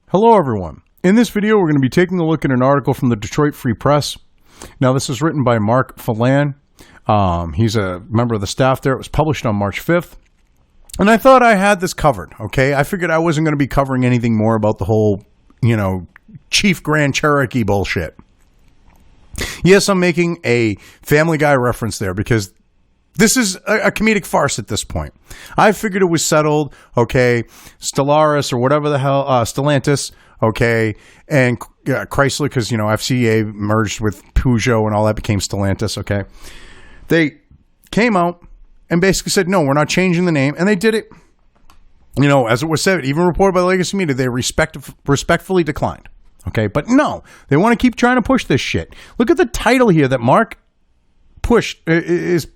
Hello everyone. In this video we're going to be taking a look at an article from the Detroit Free Press. Now this is written by Mark Phelan. He's a member of the staff there. It was published on March 5th. And I thought I had this covered, okay? I figured I wasn't going to be covering anything more about the whole, Chief Grand Cherokee bullshit. Yes, I'm making a Family Guy reference there because this is a comedic farce at this point. I figured it was settled, okay, Stellaris or whatever the hell, Stellantis, okay, and Chrysler, because, FCA merged with Peugeot and all that became Stellantis, okay. They came out and basically said, no, we're not changing the name, and they did it, as it was said, even reported by the Legacy Media, they respectfully declined, okay. But no, they want to keep trying to push this shit. Look at the title here that Mark is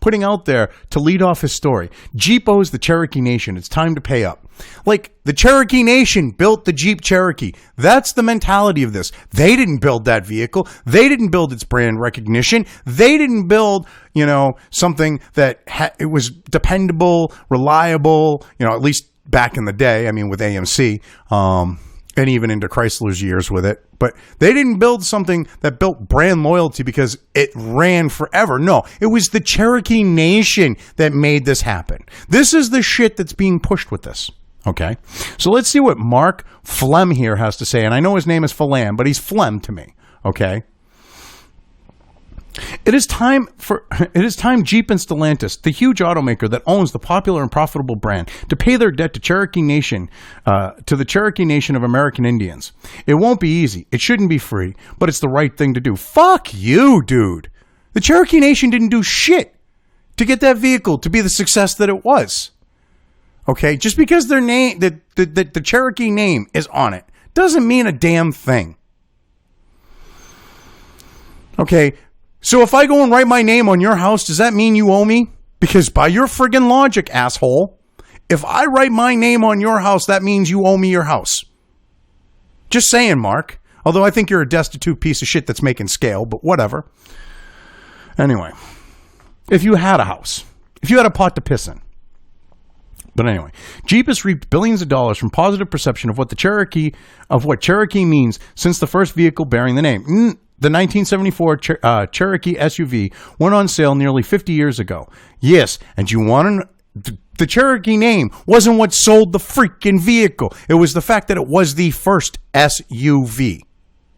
putting out there to lead off his story. Jeep owes the Cherokee Nation. It's time to pay up. Like, the Cherokee Nation built the Jeep Cherokee. That's the mentality of this. They didn't build that vehicle. They didn't build its brand recognition. They didn't build, something that it was dependable, reliable, at least back in the day. I mean, with AMC, and even into Chrysler's years with it. But they didn't build something that built brand loyalty because it ran forever. No, it was the Cherokee Nation that made this happen. This is the shit that's being pushed with this. Okay? So let's see what Mark Phelan here has to say. And I know his name is Phelan, but he's Phelan to me. Okay? It is time Jeep and Stellantis, the huge automaker that owns the popular and profitable brand, to pay their debt to Cherokee Nation, to the Cherokee Nation of American Indians. It won't be easy. It shouldn't be free, but it's the right thing to do. Fuck you, dude. The Cherokee Nation didn't do shit to get that vehicle to be the success that it was. Okay, just because their name, the Cherokee name is on it, doesn't mean a damn thing. Okay. So if I go and write my name on your house, does that mean you owe me? Because by your friggin' logic, asshole, if I write my name on your house, that means you owe me your house. Just saying, Mark. Although I think you're a destitute piece of shit that's making scale, but whatever. Anyway, if you had a house, if you had a pot to piss in. But anyway, Jeep has reaped billions of dollars from positive perception of what Cherokee means since the first vehicle bearing the name. The 1974 Cherokee SUV went on sale nearly 50 years ago. Yes, and you want to... The Cherokee name wasn't what sold the freaking vehicle. It was the fact that it was the first SUV,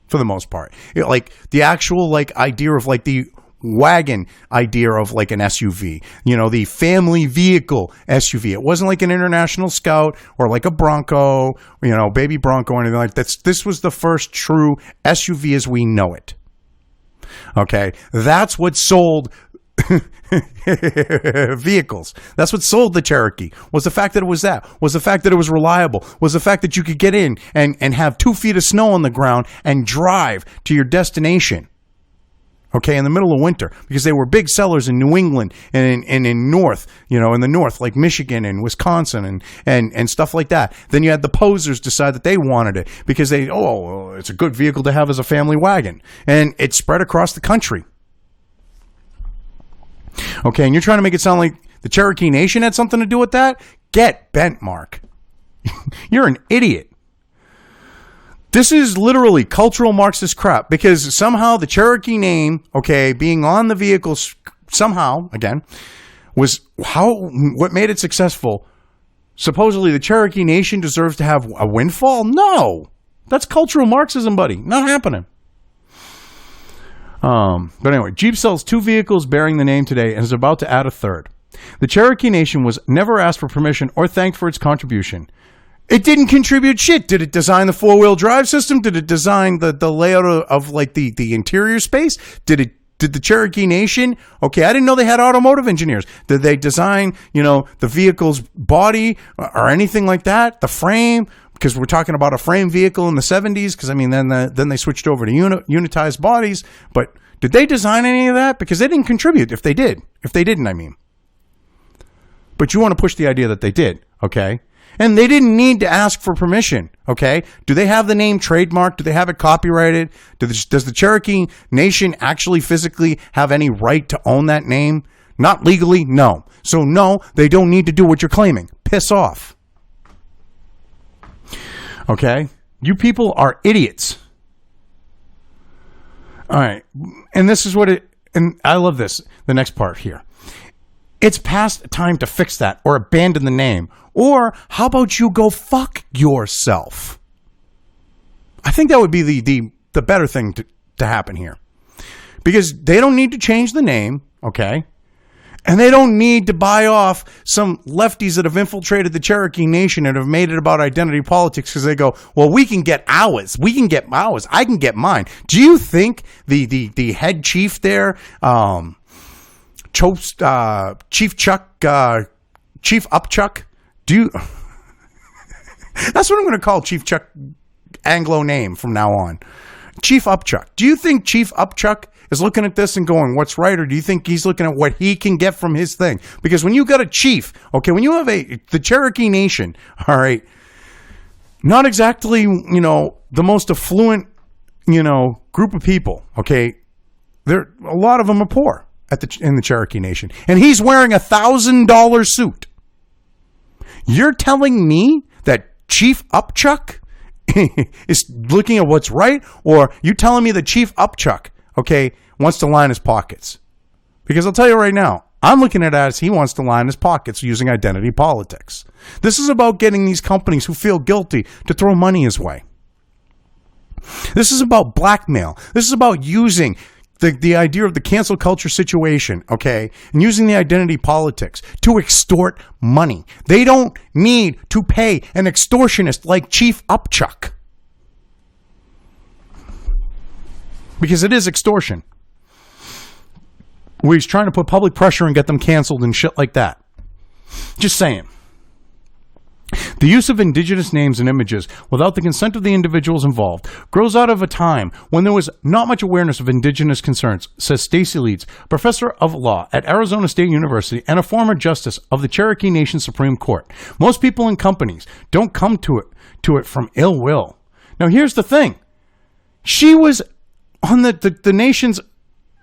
for the most part. The actual idea of the wagon idea of an SUV. The family vehicle SUV. It wasn't like an International Scout or like a Bronco, baby Bronco or anything like that. This was the first true SUV as we know it. Okay? That's what sold vehicles. That's what sold the Cherokee. Was the fact that it was that. Was the fact that it was reliable. Was the fact that you could get in and have 2 feet of snow on the ground and drive to your destination. Okay, in the middle of winter, because they were big sellers in New England and in North, in the North, like Michigan and Wisconsin and stuff like that. Then you had the posers decide that they wanted it because it's a good vehicle to have as a family wagon. And it spread across the country. Okay, and you're trying to make it sound like the Cherokee Nation had something to do with that? Get bent, Mark. You're an idiot. This is literally cultural Marxist crap because somehow the Cherokee name, okay, being on the vehicle somehow, again, was what made it successful. Supposedly the Cherokee Nation deserves to have a windfall? No. That's cultural Marxism, buddy. Not happening. But anyway, Jeep sells 2 vehicles bearing the name today and is about to add a third. The Cherokee Nation was never asked for permission or thanked for its contribution. It didn't contribute shit. Did it design the 4-wheel drive system? Did it design the layout of the interior space? Did the Cherokee Nation? Okay, I didn't know they had automotive engineers. Did they design, the vehicle's body or anything like that? The frame? Because we're talking about a frame vehicle in the 70s. Because then they switched over to unitized bodies. But did they design any of that? Because they didn't contribute. If they didn't, I mean. But you want to push the idea that they did. Okay. And they didn't need to ask for permission, okay? Do they have the name trademarked? Do they have it copyrighted? Does the Cherokee Nation actually physically have any right to own that name? Not legally, no. So no, they don't need to do what you're claiming. Piss off. Okay? You people are idiots. All right. And this is and I love this, the next part here. It's past time to fix that or abandon the name. Or how about you go fuck yourself? I think that would be the better thing to happen here. Because they don't need to change the name, okay? And they don't need to buy off some lefties that have infiltrated the Cherokee Nation and have made it about identity politics because they go, well, we can get ours. We can get ours. I can get mine. Do you think the head chief there, Chief Upchuck, that's what I'm going to call Chief Chuck Anglo name from now on. Chief Upchuck. Do you think Chief Upchuck is looking at this and going, what's right? Or do you think he's looking at what he can get from his thing? Because when you got a chief, okay, when you have the Cherokee Nation, all right, not exactly, the most affluent, group of people, okay, a lot of them are poor in the Cherokee Nation. And he's wearing $1,000 suit. You're telling me that Chief Upchuck is looking at what's right? Or you telling me that Chief Upchuck, okay, wants to line his pockets? Because I'll tell you right now, I'm looking at it as he wants to line his pockets using identity politics. This is about getting these companies who feel guilty to throw money his way. This is about blackmail. This is about using the idea of the cancel culture situation, okay, and using the identity politics to extort money. They don't need to pay an extortionist like Chief Upchuck. Because it is extortion. Where he's trying to put public pressure and get them canceled and shit like that. Just saying. The use of indigenous names and images without the consent of the individuals involved grows out of a time when there was not much awareness of indigenous concerns, says Stacy Leeds, professor of law at Arizona State University and a former justice of the Cherokee Nation Supreme Court. Most people in companies don't come to it from ill will. Now here's the thing. She was on the nation's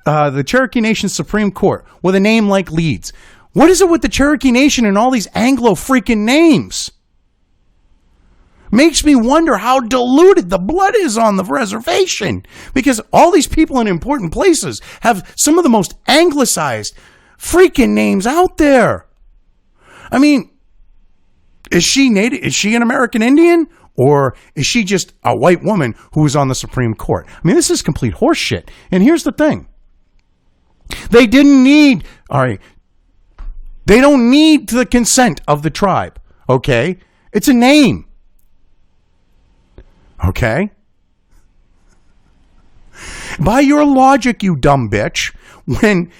the Cherokee Nation Supreme Court with a name like Leeds. What is it with the Cherokee Nation and all these Anglo freaking names? Makes me wonder how diluted the blood is on the reservation. Because all these people in important places have some of the most anglicized freaking names out there. I mean, is she native? Is she an American Indian? Or is she just a white woman who is on the Supreme Court? I mean, this is complete horseshit. And here's the thing. They didn't need, all right, they don't need the consent of the tribe, okay? It's a name. Okay? By your logic, you dumb bitch, when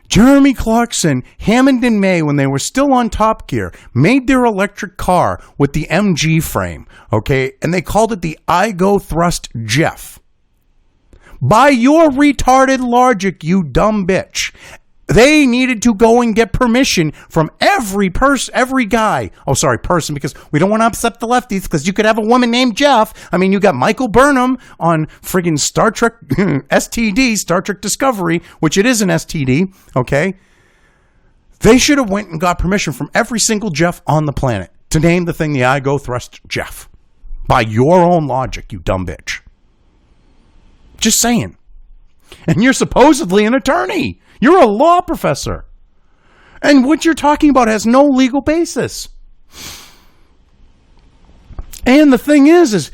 Jeremy Clarkson, Hammond and May, when they were still on Top Gear, made their electric car with the MG frame, okay? And they called it the I-Go Thrust Jeff. By your retarded logic, you dumb bitch, they needed to go and get permission from every guy. Oh, sorry, person, because we don't want to upset the lefties, because you could have a woman named Jeff. I mean, you got Michael Burnham on friggin' Star Trek STD, Star Trek Discovery, which it is an STD, okay? They should have went and got permission from every single Jeff on the planet to name the thing the I-Go Thrust Jeff. By your own logic, you dumb bitch. Just saying. And you're supposedly an attorney. You're a law professor. And what you're talking about has no legal basis. And the thing is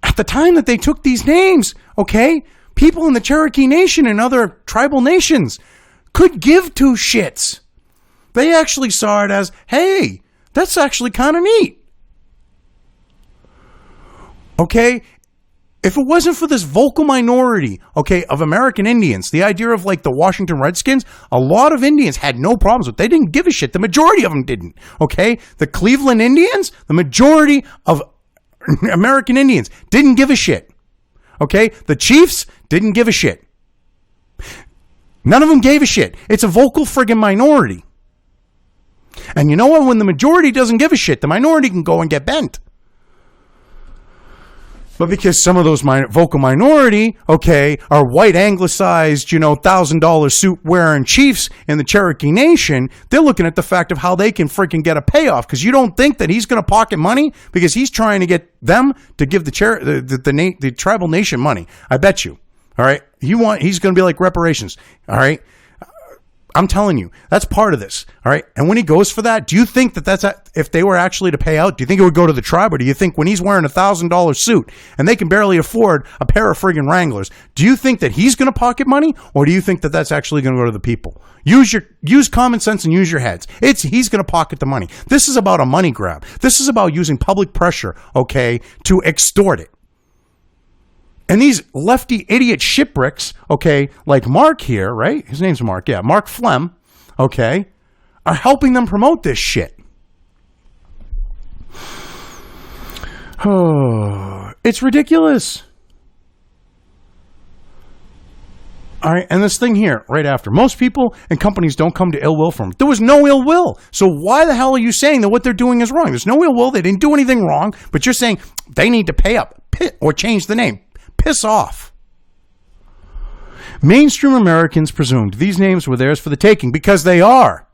at the time that they took these names, okay, people in the Cherokee Nation and other tribal nations could give two shits. They actually saw it as, hey, that's actually kind of neat. Okay? If it wasn't for this vocal minority, okay, of American Indians, the idea of like the Washington Redskins, a lot of Indians had no problems with it. They didn't give a shit. The majority of them didn't, okay? The Cleveland Indians, the majority of American Indians didn't give a shit, okay? The Chiefs didn't give a shit. None of them gave a shit. It's a vocal friggin' minority. And you know what? When the majority doesn't give a shit, the minority can go and get bent. But because some of those vocal minority, okay, are white anglicized, $1,000 suit wearing chiefs in the Cherokee Nation, they're looking at the fact of how they can freaking get a payoff. Because you don't think that he's going to pocket money because he's trying to get them to give the tribal nation money. I bet you. All right. He's going to be like reparations. All right. I'm telling you, that's part of this. All right. And when he goes for that, do you think if they were actually to pay out, do you think it would go to the tribe? Or do you think when he's wearing $1,000 suit and they can barely afford a pair of friggin' Wranglers, do you think that he's going to pocket money? Or do you think that that's actually going to go to the people? Use common sense and use your heads. He's going to pocket the money. This is about a money grab. This is about using public pressure, okay, to extort it. And these lefty idiot shitbricks, okay, like Mark here, right? His name's Mark, yeah, Mark Flem, okay, are helping them promote this shit. Oh, it's ridiculous. All right, and this thing here, right after. Most people and companies don't come to ill will from it. There was no ill will. So why the hell are you saying that what they're doing is wrong? There's no ill will. They didn't do anything wrong, but you're saying they need to pay up or change the name. Piss off. Mainstream Americans presumed these names were theirs for the taking because they are.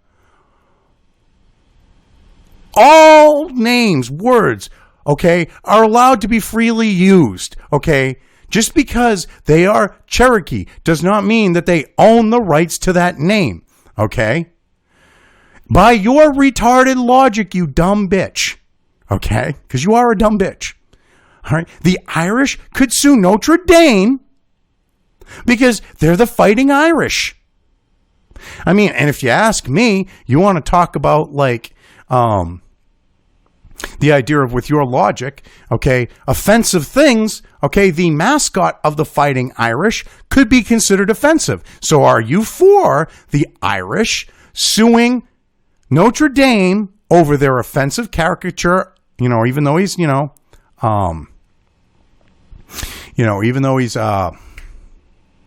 All names, words, okay, are allowed to be freely used, okay? Just because they are Cherokee does not mean that they own the rights to that name, okay? By your retarded logic, you dumb bitch, okay? Because you are a dumb bitch. All right, the Irish could sue Notre Dame because they're the Fighting Irish. I mean, and if you ask me, you want to talk about like the idea of, with your logic, okay, offensive things, okay, the mascot of the Fighting Irish could be considered offensive. So are you for the Irish suing Notre Dame over their offensive caricature, even though he's, even though he's a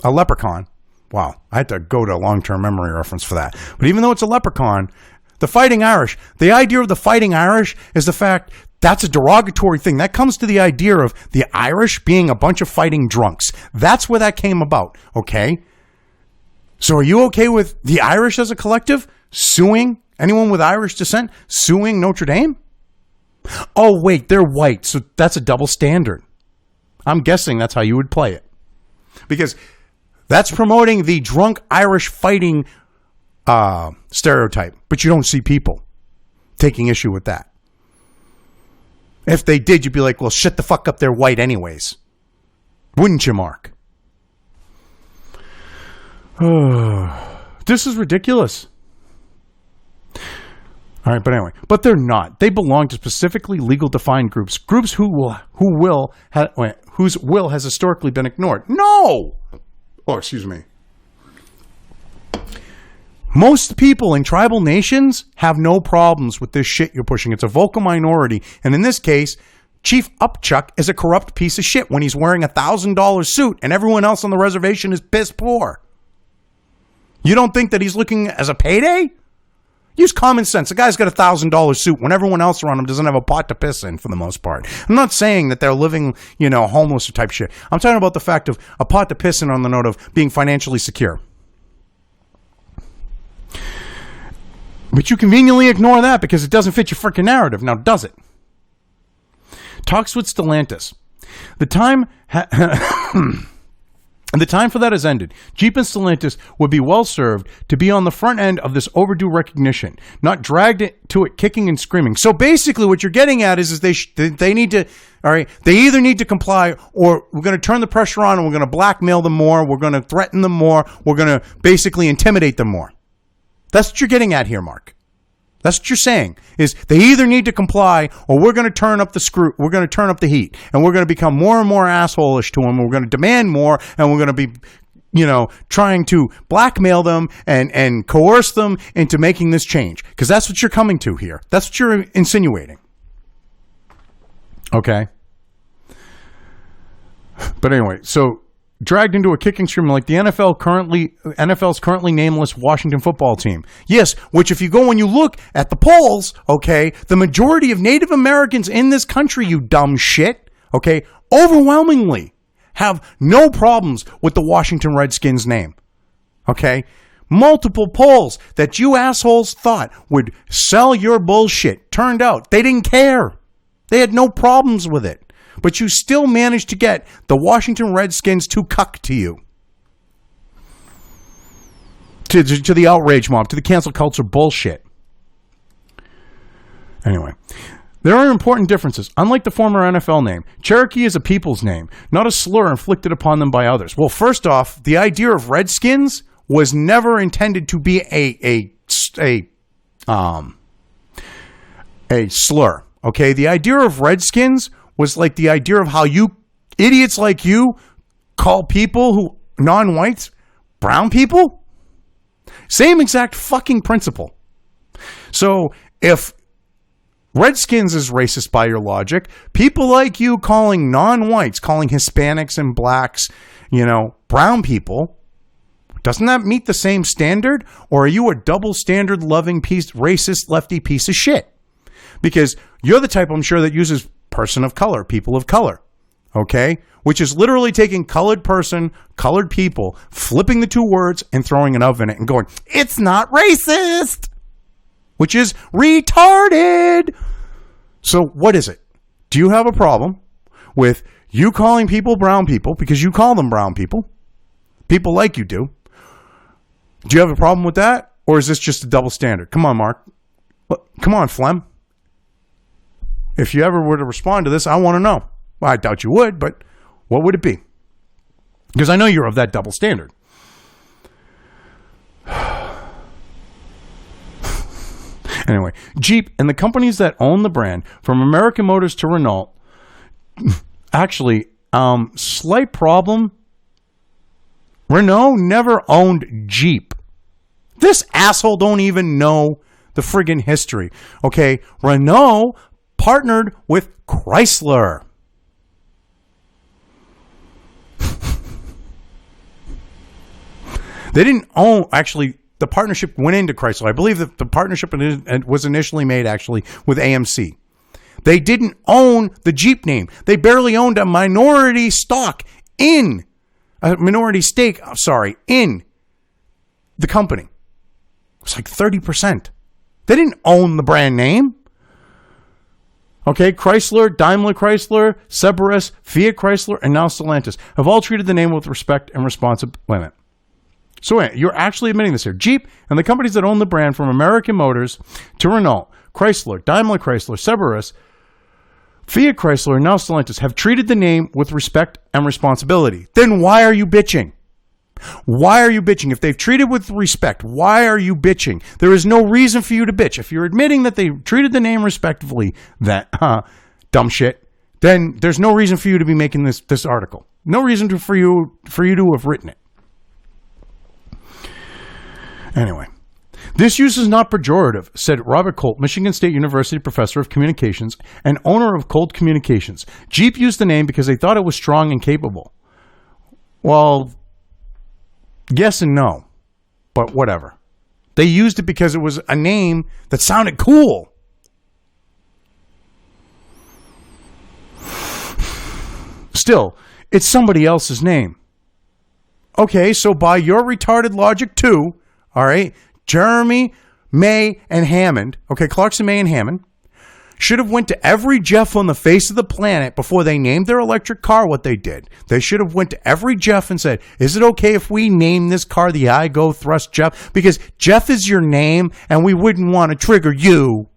leprechaun. Wow, I had to go to a long-term memory reference for that. But even though it's a leprechaun, the Fighting Irish, the idea of the Fighting Irish is the fact that's a derogatory thing. That comes to the idea of the Irish being a bunch of fighting drunks. That's where that came about, okay? So are you okay with the Irish as a collective suing anyone with Irish descent, suing Notre Dame? Oh, wait, they're white, so that's a double standard. I'm guessing that's how you would play it. Because that's promoting the drunk Irish fighting stereotype. But you don't see people taking issue with that. If they did, you'd be like, well, shut the fuck up, they're white anyways. Wouldn't you, Mark? This is ridiculous. All right, but anyway, but they're not. They belong to specifically legal defined groups whose will has historically been ignored. No! Oh, excuse me. Most people in tribal nations have no problems with this shit you're pushing. It's a vocal minority. And in this case, Chief Upchuck is a corrupt piece of shit when he's wearing a $1,000 suit and everyone else on the reservation is piss poor. You don't think that he's looking as a payday? Use common sense. The guy's got a $1,000 suit when everyone else around him doesn't have a pot to piss in for the most part. I'm not saying that they're living, homeless or type shit. I'm talking about the fact of a pot to piss in on the note of being financially secure. But you conveniently ignore that because it doesn't fit your freaking narrative. Now, does it? Talks with Stellantis. The time for that has ended. Jeep and Stellantis would be well served to be on the front end of this overdue recognition, not dragged to it kicking and screaming. So basically what you're getting at is they need to, all right, they either need to comply or we're going to turn the pressure on and we're going to blackmail them more, we're going to threaten them more, we're going to basically intimidate them more. That's what you're getting at here, Mark. That's what you're saying, is they either need to comply or we're going to turn up the heat and we're going to become more and more asshole-ish to them. We're going to demand more and we're going to be, trying to blackmail them and coerce them into making this change. Because that's what you're coming to here. That's what you're insinuating. Okay. But anyway, so dragged into a kicking scream like the NFL's currently nameless Washington football team. Yes, which if you go and you look at the polls, okay, the majority of Native Americans in this country, you dumb shit, okay, overwhelmingly have no problems with the Washington Redskins name. Okay? Multiple polls that you assholes thought would sell your bullshit turned out they didn't care. They had no problems with it. But you still managed to get the Washington Redskins to cuck to you. To the outrage mob, to the cancel culture bullshit. Anyway, there are important differences. Unlike the former NFL name, Cherokee is a people's name, not a slur inflicted upon them by others. Well, first off, the idea of Redskins was never intended to be a slur. Okay, the idea of Redskins was like the idea of how you idiots like you call people who non-whites brown people. Same exact fucking principle. So if Redskins is racist by your logic, people like you calling non-whites, calling Hispanics and blacks, brown people, doesn't that meet the same standard? Or are you a double standard loving racist lefty piece of shit? Because you're the type, I'm sure, that uses person of color, people of color, okay? Which is literally taking colored person, colored people, flipping the two words and throwing an oven in it and going, it's not racist, which is retarded. So what is it? Do you have a problem with you calling people brown people because you call them brown people? People like you do. Do you have a problem with that? Or is this just a double standard? Come on, Mark. Come on, Flem. If you ever were to respond to this, I want to know. Well, I doubt you would, but what would it be? Because I know you're of that double standard. Anyway, Jeep and the companies that own the brand, from American Motors to Renault, actually, slight problem. Renault never owned Jeep. This asshole don't even know the friggin' history. Okay, Renault partnered with Chrysler. They didn't own, actually, the partnership went into Chrysler. I believe that the partnership was initially made, actually, with AMC. They didn't own the Jeep name. They barely owned a minority stake in the company. It was like 30%. They didn't own the brand name. Okay, Chrysler, Daimler Chrysler, Cerberus, Fiat Chrysler, and now Stellantis have all treated the name with respect and responsibility. So you're actually admitting this here. Jeep and the companies that own the brand, from American Motors to Renault, Chrysler, Daimler Chrysler, Cerberus, Fiat Chrysler, and now Stellantis, have treated the name with respect and responsibility. Then why are you bitching? Why are you bitching? If they've treated with respect, why are you bitching? There is no reason for you to bitch. If you're admitting that they treated the name respectfully, that dumb shit, then there's no reason for you to be making this article. No reason for you to have written it. Anyway, this use is not pejorative, said Robert Colt, Michigan State University professor of communications and owner of Colt Communications. Jeep used the name because they thought it was strong and capable. Well, yes and no, but whatever. They used it because it was a name that sounded cool. Still, it's somebody else's name. Okay, so by your retarded logic too, all right, Jeremy, May, and Hammond, okay, Clarkson, May, and Hammond, should have went to every Jeff on the face of the planet before they named their electric car what they did. They should have went to every Jeff and said, is it okay if we name this car the I Go Thrust Jeff? Because Jeff is your name and we wouldn't want to trigger you.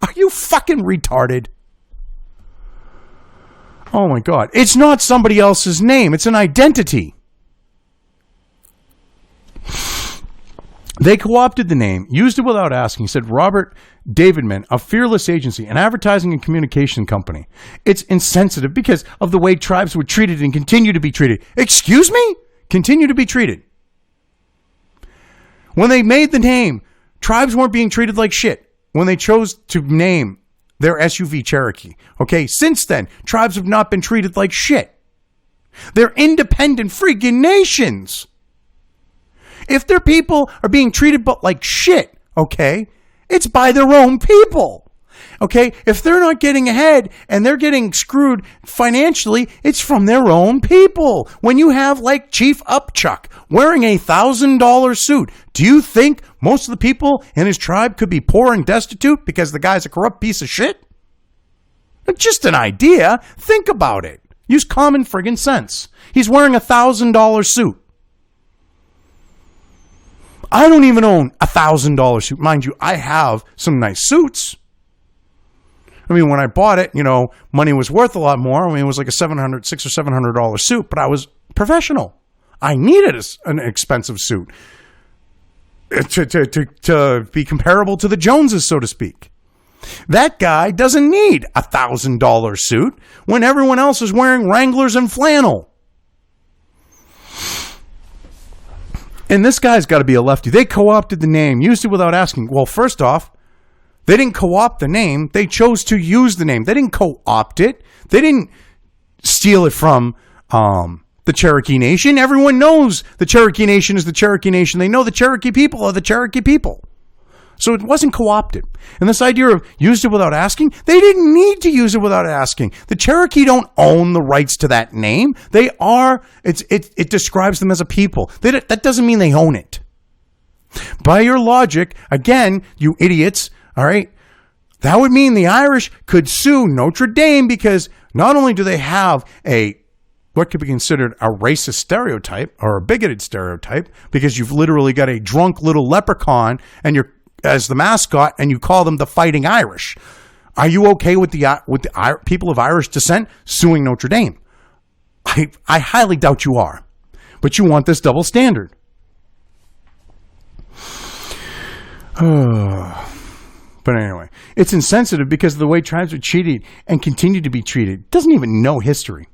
Are you fucking retarded? Oh my God. It's not somebody else's name. It's an identity. They co-opted the name, used it without asking, said Robert Davidman, a Fearless Agency, an advertising and communication company. It's insensitive because of the way tribes were treated and continue to be treated. Excuse me? Continue to be treated. When they made the name, tribes weren't being treated like shit when they chose to name their SUV Cherokee. Okay, since then, tribes have not been treated like shit. They're independent freaking nations. If their people are being treated like shit, okay, it's by their own people. Okay, if they're not getting ahead and they're getting screwed financially, it's from their own people. When you have like Chief Upchuck wearing a $1,000 suit, do you think most of the people in his tribe could be poor and destitute because the guy's a corrupt piece of shit? Just an idea. Think about it. Use common friggin' sense. He's wearing a $1,000 suit. I don't even own a $1,000 suit. Mind you, I have some nice suits. I mean, when I bought it, money was worth a lot more. I mean, it was like a $600 or $700 suit, but I was professional. I needed an expensive suit to be comparable to the Joneses, so to speak. That guy doesn't need a $1,000 suit when everyone else is wearing Wranglers and flannel. And this guy's got to be a lefty. They co-opted the name, used it without asking. Well, first off, they didn't co-opt the name. They chose to use the name. They didn't co-opt it. They didn't steal it from the Cherokee Nation. Everyone knows the Cherokee Nation is the Cherokee Nation. They know the Cherokee people are the Cherokee people. So it wasn't co-opted. And this idea of used it without asking, they didn't need to use it without asking. The Cherokee don't own the rights to that name. They are, it describes them as a people. That doesn't mean they own it. By your logic, again, you idiots, all right, that would mean the Irish could sue Notre Dame because not only do they have what could be considered a racist stereotype or a bigoted stereotype because you've literally got a drunk little leprechaun and you're as the mascot and you call them the Fighting Irish. Are you okay with the people of Irish descent suing Notre Dame? I highly doubt you are, but you want this double standard. But anyway, it's insensitive because of the way tribes are treated and continue to be treated. It doesn't even know history.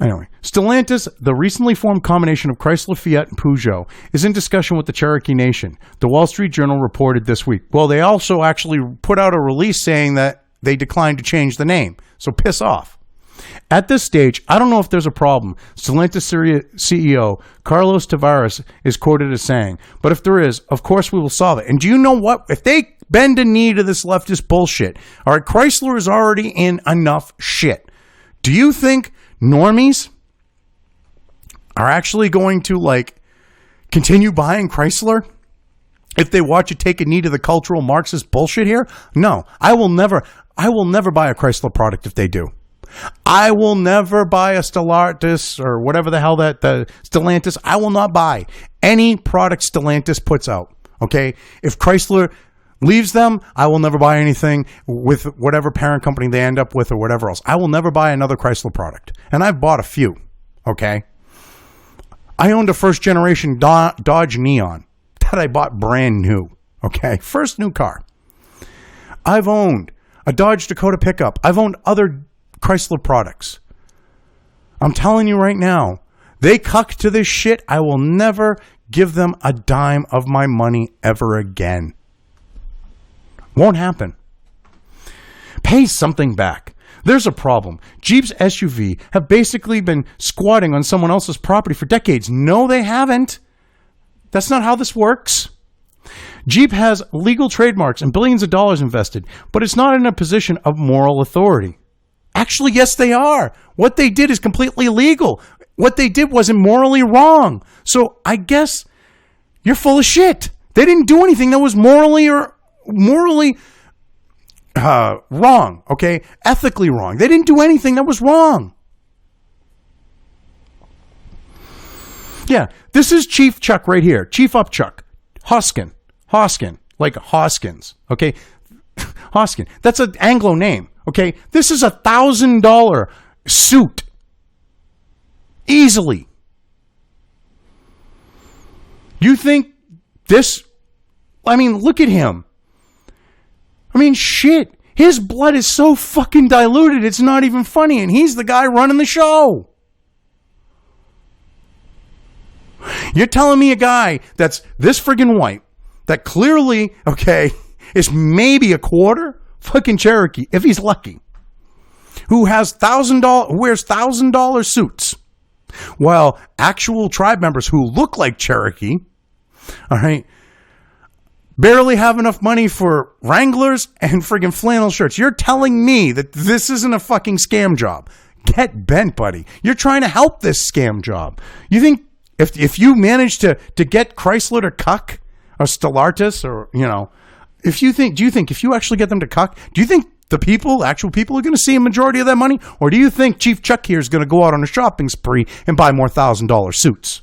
Anyway, Stellantis, the recently formed combination of Chrysler, Fiat, and Peugeot, is in discussion with the Cherokee Nation. The Wall Street Journal reported this week. Well, they also actually put out a release saying that they declined to change the name. So piss off. At this stage, I don't know if there's a problem. Stellantis CEO Carlos Tavares is quoted as saying, but if there is, of course we will solve it. And do you know what? If they bend a knee to this leftist bullshit, all right, Chrysler is already in enough shit. Do you think normies are actually going to continue buying Chrysler if they watch it take a knee to the cultural Marxist bullshit here? No, I will never buy a Chrysler product if they do. I will never buy a Stellantis or whatever the hell the Stellantis. I will not buy any product Stellantis puts out. Okay, if Chrysler leaves them, I will never buy anything with whatever parent company they end up with or whatever else. I will never buy another Chrysler product. And I've bought a few, okay? I owned a first-generation Dodge Neon that I bought brand new, okay? First new car. I've owned a Dodge Dakota pickup. I've owned other Chrysler products. I'm telling you right now, they cuck to this shit. I will never give them a dime of my money ever again. Won't happen. Pay something back. There's a problem. Jeep's SUV have basically been squatting on someone else's property for decades. No, they haven't. That's not how this works. Jeep has legal trademarks and billions of dollars invested, but it's not in a position of moral authority. Actually, yes, they are. What they did is completely legal. What they did wasn't morally wrong. So I guess you're full of shit. They didn't do anything that was morally wrong, okay? Ethically wrong. They didn't do anything that was wrong. Yeah, this is Chief Chuck right here. Chief Upchuck. Hoskin, like Hoskins, okay? Hoskin. That's an Anglo name, okay? This is a $1,000 suit. Easily. You think this... I mean, look at him. I mean, shit. His blood is so fucking diluted, it's not even funny. And he's the guy running the show. You're telling me a guy that's this friggin' white, that clearly, okay, is maybe a quarter fucking Cherokee, if he's lucky, who has wears $1,000 suits, while actual tribe members who look like Cherokee, all right, barely have enough money for Wranglers and friggin' flannel shirts. You're telling me that this isn't a fucking scam job. Get bent, buddy. You're trying to help this scam job. You think if you manage to get Chrysler to cuck, or Stellantis, or, you know, do you think if you actually get them to cuck, do you think the actual people are going to see a majority of that money? Or do you think Chief Chuck here is going to go out on a shopping spree and buy more $1,000 suits?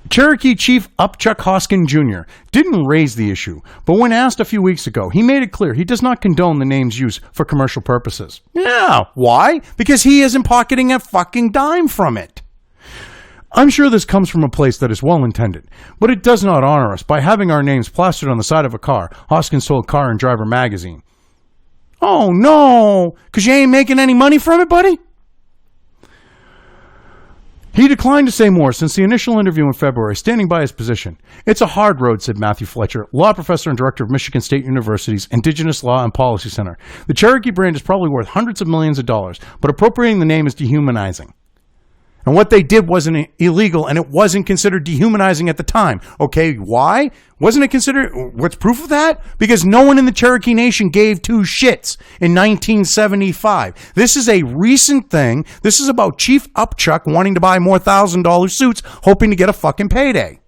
Cherokee Chief Upchuck Hoskin Jr. didn't raise the issue, but when asked a few weeks ago, he made it clear he does not condone the name's use for commercial purposes. Yeah, why? Because he isn't pocketing a fucking dime from it. I'm sure this comes from a place that is well-intended, but it does not honor us by having our names plastered on the side of a car, Hoskins told Car and Driver magazine. Oh, no, because you ain't making any money from it, buddy? He declined to say more since the initial interview in February, standing by his position. It's a hard road, said Matthew Fletcher, law professor and director of Michigan State University's Indigenous Law and Policy Center. The Cherokee brand is probably worth hundreds of millions of dollars, but appropriating the name is dehumanizing. And what they did wasn't illegal, and it wasn't considered dehumanizing at the time. Okay, why? Wasn't it considered? What's proof of that? Because no one in the Cherokee Nation gave two shits in 1975. This is a recent thing. This is about Chief Upchuck wanting to buy more $1,000 suits, hoping to get a fucking payday.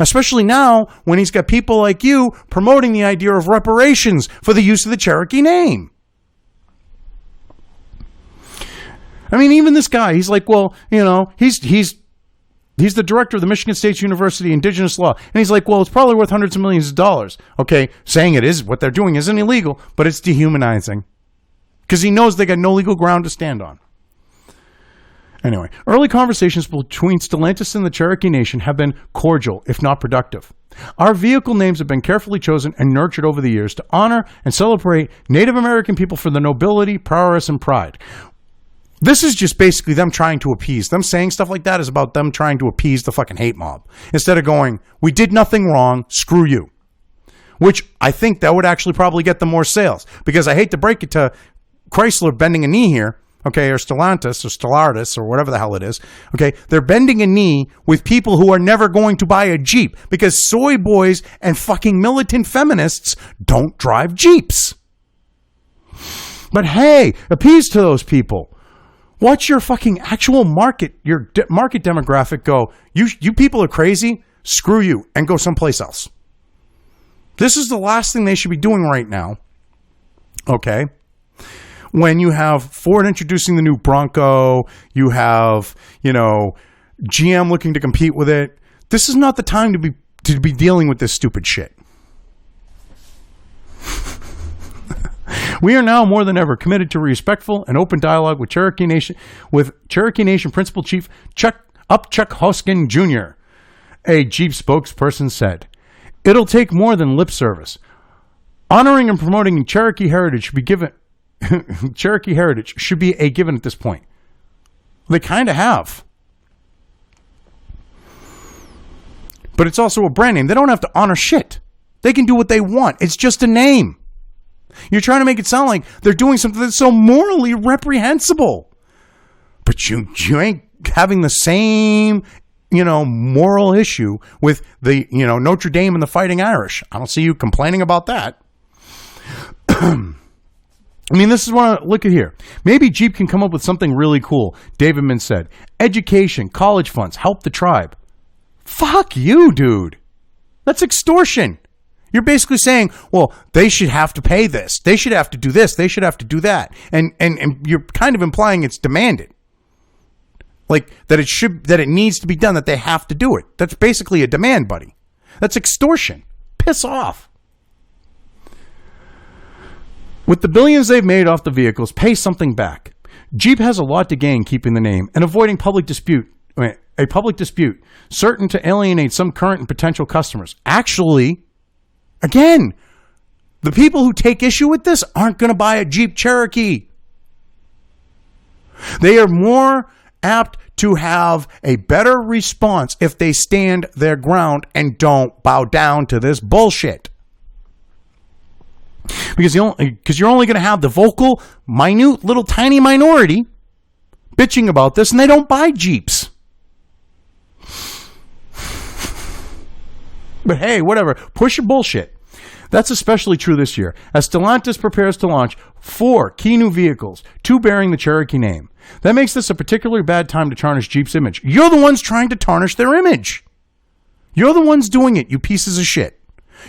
Especially now, when he's got people like you promoting the idea of reparations for the use of the Cherokee name. I mean, even this guy, he's like, well, you know, he's the director of the Michigan State University Indigenous Law. And he's like, well, it's probably worth hundreds of millions of dollars. Okay, saying it is, what they're doing isn't illegal, but it's dehumanizing. Because he knows they got no legal ground to stand on. Anyway, early conversations between Stellantis and the Cherokee Nation have been cordial, if not productive. Our vehicle names have been carefully chosen and nurtured over the years to honor and celebrate Native American people for their nobility, prowess, and pride. This is just basically them trying to appease. Them saying stuff like that is about them trying to appease the fucking hate mob. Instead of going, we did nothing wrong, screw you. Which I think that would actually probably get them more sales. Because I hate to break it to Chrysler bending a knee here, okay, or Stellantis, or whatever the hell it is, okay? They're bending a knee with people who are never going to buy a Jeep. Because soy boys and fucking militant feminists don't drive Jeeps. But hey, appease to those people. Watch your fucking actual market, your market demographic go, you people are crazy, screw you, and go someplace else. This is the last thing they should be doing right now, okay? When you have Ford introducing the new Bronco, you have, you know, GM looking to compete with it. This is not the time to be dealing with this stupid shit. We are now more than ever committed to respectful and open dialogue with Cherokee Nation Principal Chief Upchuck Hoskin Jr., a Jeep spokesperson said. It'll take more than lip service. Honoring and promoting Cherokee heritage should be given. Cherokee heritage should be a given at this point. They kind of have. But it's also a brand name. They don't have to honor shit. They can do what they want. It's just a name. You're trying to make it sound like they're doing something that's so morally reprehensible. But you ain't having the same, you know, moral issue with the, you know, Notre Dame and the Fighting Irish. I don't see you complaining about that. I mean, this is what look at here. Maybe Jeep can come up with something really cool, Davidman said. Education, college funds, help the tribe. Fuck you, dude. That's extortion. You're basically saying, well, they should have to pay this. They should have to do this. They should have to do that. And you're kind of implying it's demanded. Like that it needs to be done, that they have to do it. That's basically a demand, buddy. That's extortion. Piss off. With the billions they've made off the vehicles, pay something back. Jeep has a lot to gain keeping the name and avoiding a public dispute, certain to alienate some current and potential customers. Actually, again, the people who take issue with this aren't going to buy a Jeep Cherokee. They are more apt to have a better response if they stand their ground and don't bow down to this bullshit. Because you're only going to have the vocal, minute, little tiny minority bitching about this, and they don't buy Jeeps. But hey, whatever. Push your bullshit. That's especially true this year, as Stellantis prepares to launch 4 key new vehicles, 2 bearing the Cherokee name. That makes this a particularly bad time to tarnish Jeep's image. You're the ones trying to tarnish their image. You're the ones doing it, you pieces of shit.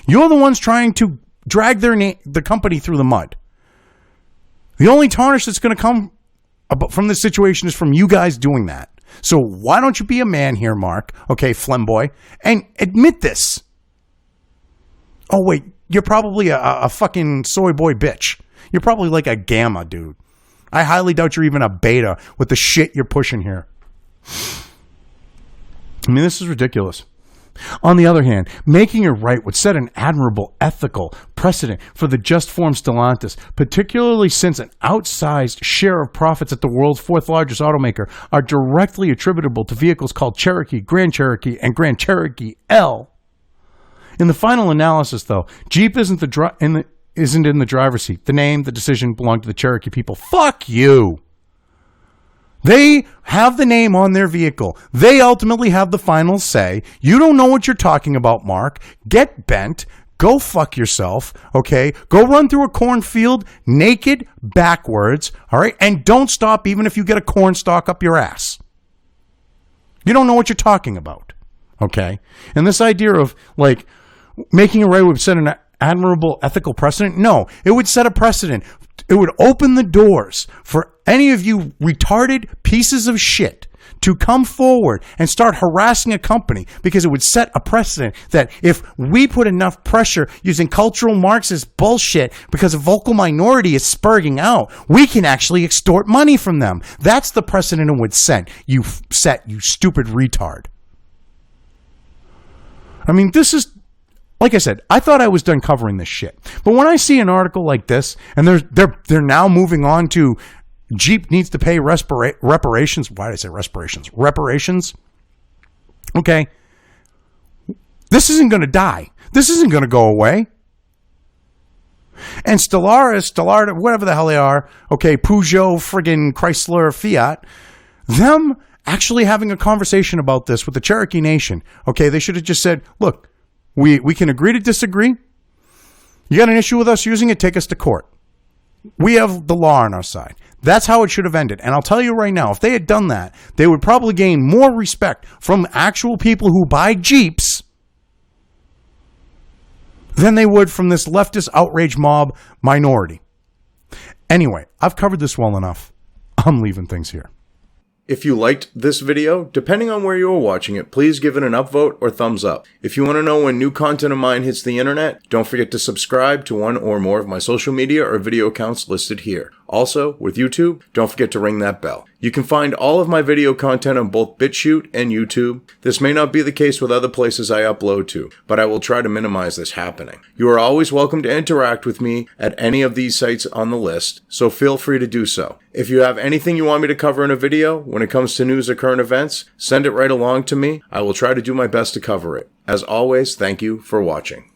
You're the ones trying to drag the company through the mud. The only tarnish that's going to come from this situation is from you guys doing that. So why don't you be a man here, Mark, okay, Flemboy, and admit this? Oh, wait, you're probably a fucking soy boy bitch. You're probably like a gamma, dude. I highly doubt you're even a beta with the shit you're pushing here. I mean, this is ridiculous. On the other hand, making it right would set an admirable ethical precedent for the just-formed Stellantis, particularly since an outsized share of profits at the world's 4th largest automaker are directly attributable to vehicles called Cherokee, Grand Cherokee, and Grand Cherokee L. In the final analysis, though, Jeep isn't in the driver's seat. The name, the decision belong to the Cherokee people. Fuck you. They have the name on their vehicle. They ultimately have the final say. You don't know what you're talking about, Mark. Get bent. Go fuck yourself, okay? Go run through a cornfield naked backwards, all right? And don't stop even if you get a corn stalk up your ass. You don't know what you're talking about, okay? And this idea of, like, making it right would set an admirable ethical precedent? No, it would set a precedent. It would open the doors for any of you retarded pieces of shit to come forward and start harassing a company, because it would set a precedent that if we put enough pressure using cultural Marxist bullshit because a vocal minority is spurging out, we can actually extort money from them. That's the precedent it would set, you stupid retard. I mean, this is... Like I said, I thought I was done covering this shit. But when I see an article like this, and they're now moving on to Jeep needs to pay reparations. Why did I say reparations? Reparations. Okay. This isn't going to die. This isn't going to go away. And Stellantis, whatever the hell they are, okay, Peugeot, friggin' Chrysler, Fiat, them actually having a conversation about this with the Cherokee Nation, okay, they should have just said, look, we can agree to disagree. You got an issue with us using it, take us to court. We have the law on our side. That's how it should have ended. And I'll tell you right now, if they had done that, they would probably gain more respect from actual people who buy Jeeps than they would from this leftist outrage mob minority. Anyway, I've covered this well enough. I'm leaving things here. If you liked this video, depending on where you are watching it, please give it an upvote or thumbs up. If you want to know when new content of mine hits the internet, don't forget to subscribe to one or more of my social media or video accounts listed here. Also, with YouTube, don't forget to ring that bell. You can find all of my video content on both BitChute and YouTube. This may not be the case with other places I upload to, but I will try to minimize this happening. You are always welcome to interact with me at any of these sites on the list, so feel free to do so. If you have anything you want me to cover in a video, when it comes to news or current events, send it right along to me. I will try to do my best to cover it. As always, thank you for watching.